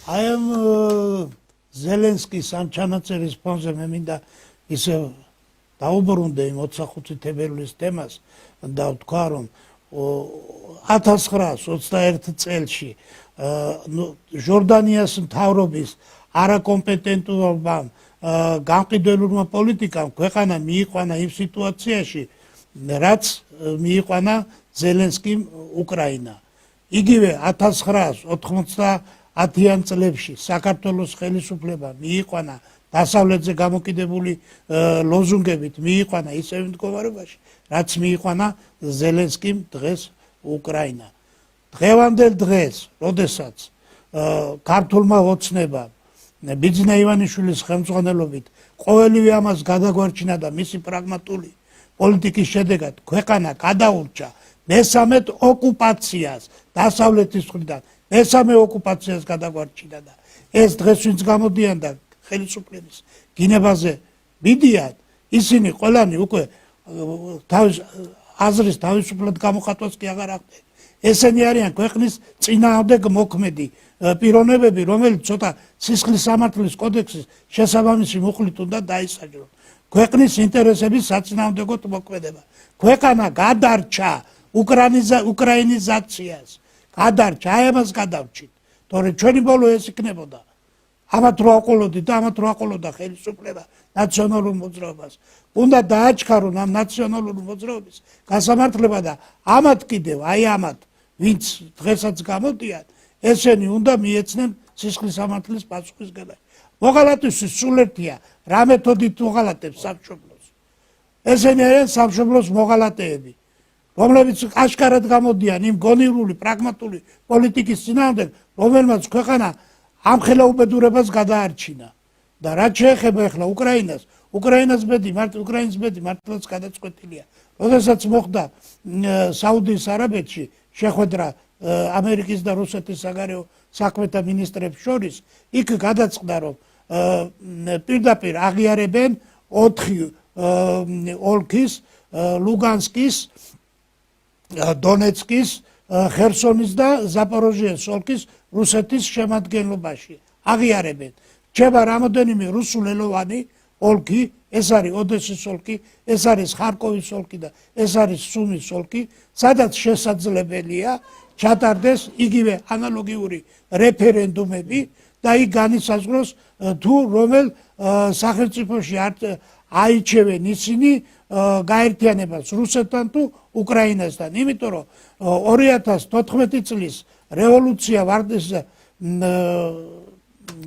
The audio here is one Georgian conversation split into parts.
აი ამ ზელენსკის ამ ჩანაწერის ფონზე მე მინდა ისე დაუბრუნდე იმ 25 თებერვლის თემას და ვთქვა რომ 1921 წელში ჟორდანიას მთავრობის არაკომპეტენტურობამ გამყიდველურმა პოლიტიკამ ქვეყანა მიიყვანა იმ სიტუაციაში რაც მიიყვანა ზელენსკიმ უკრაინა. იგივე 1990-იან წლებში საქართველოს ხელისუფლება მიიყვანა დასავლეთზე გამოკიდებული ლოზუნგებით მიიყვანა ისევ მდგომარეობაში, რაც მიიყვანა ზელენსკიმ დღეს უკრაინა. დღევანდელ დღეს, როდესაც ქართულმა ოცნებამ ბიძინა ივანიშვილის ხელმძღვანელობით ყოველივე ამას გადაგვარჩინა და მისი პრაგმატული პოლიტიკის შედეგად ქვეყანა გადაურჩა მესამედ ოკუპაციას დასავლეთის მხრიდან მესამე ოკუპაციას გადაგვარჩინა და ეს დღეს ვინც გამოდიან და ხელისუფლების გინებაზე მიდიან ისინი ყველანი უკვე თავის აზრის თავისუფლად გამოხატვას კი აღარ ახდენ. ესენი არიან ქვეყნის წინააღმდეგ მოქმედი პიროვნებები, რომელიც ცოტა სისხლის სამართლის კოდექსის შესაბამისი მუხლით უნდა დაისაჯონ. ქვეყნის ინტერესების საწინააღმდეგოდ მოქმედება. ქვეყანა გადარჩა უკრაინიზაციას. გადარჩა, აი ამას გადავრჩით. თორემ ჩვენი ბოლო ეს იქნებოდა. ამათ რო აყოლოდით და ამათ რო აყოლოდა ხელისუფლება ნაციონალურ მოძრაობას. უნდა დააჩქარონ ამ ნაციონალურ მოძრაობის გასამართლება და ამათ კიდევ, აი ამათ, ვინც დღესაც გამოდიან, ესენი უნდა მიეცნენ სისხლის სამართლის პასუხისგება. მოღალატისთვის სულ ერთია, რა მეთოდით მოღალატებს სამშობლოს. ესენი არიან სამშობლოს მოღალატეები, რომლებიც აშკარად გამოდიან იმ გონივრული, პრაგმატული პოლიტიკის წინააღმდეგ, რომელმაც ქვეყანა ამხელა უბედურებას გადაარჩინა. და რაც შეეხება ახლა უკრაინას, უკრაინის ბედი მართლაც გადაწყვეტილია. როდესაც მოხდა საუდის არაბეთში შეხვედრა ამერიკის და რუსეთის საგარეო საქმეთა მინისტრებს შორის, იქ გადაწყდა რომ პირდაპირ აღიარებენ 4 ოლქის, ლუგანსკის, დონეცკის, ხერსონის და ზაპოროჟიეს ოლქის რუსეთის შემადგენლობაში. აღიარებენ. რჩება რამოდენიმე რუსულენოვანი ოლქი, ეს არის ოდესის ოლქი, ეს არის ხარკოვის ოლქი და ეს არის სუმის ოლქი, სადაც შესაძლებელია ჩატარდეს იგივე ანალოგიური რეფერენდუმები და იქ განისაზღვროს თუ რომელ სახელმწიფოში აირჩევენ ისინი გაერთიანებას რუსეთთან თუ უკრაინასთან. იმიტომ რომ 2014 წლის რევოლუცია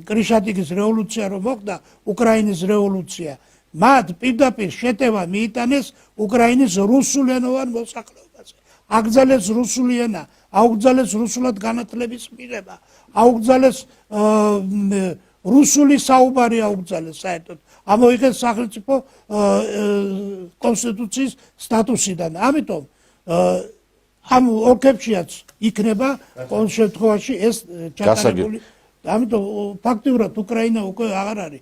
კრიშატიკის რევოლუცია რომ მოხდა, უკრაინის რევოლუცია, მათ პირდაპირ შეტევა მიიტანეს უკრაინის რუსულენოვან მოსახლეობაზე. აკრძალეს რუსული ენა, აუკრძალეს რუსულად განათლების მიღება, აუკრძალეს რუსული საუბარი აუკრძალეს საერთოდ. ამოიღეს სახელმწიფო კონსტიტუციის სტატუსიდან. ამიტომ ამ ოლქებშიაც იქნება ყოველ შემთხვევაში ეს ჩატარებული. ამიტომ ფაქტიურად უკრაინა უკვე აღარ არის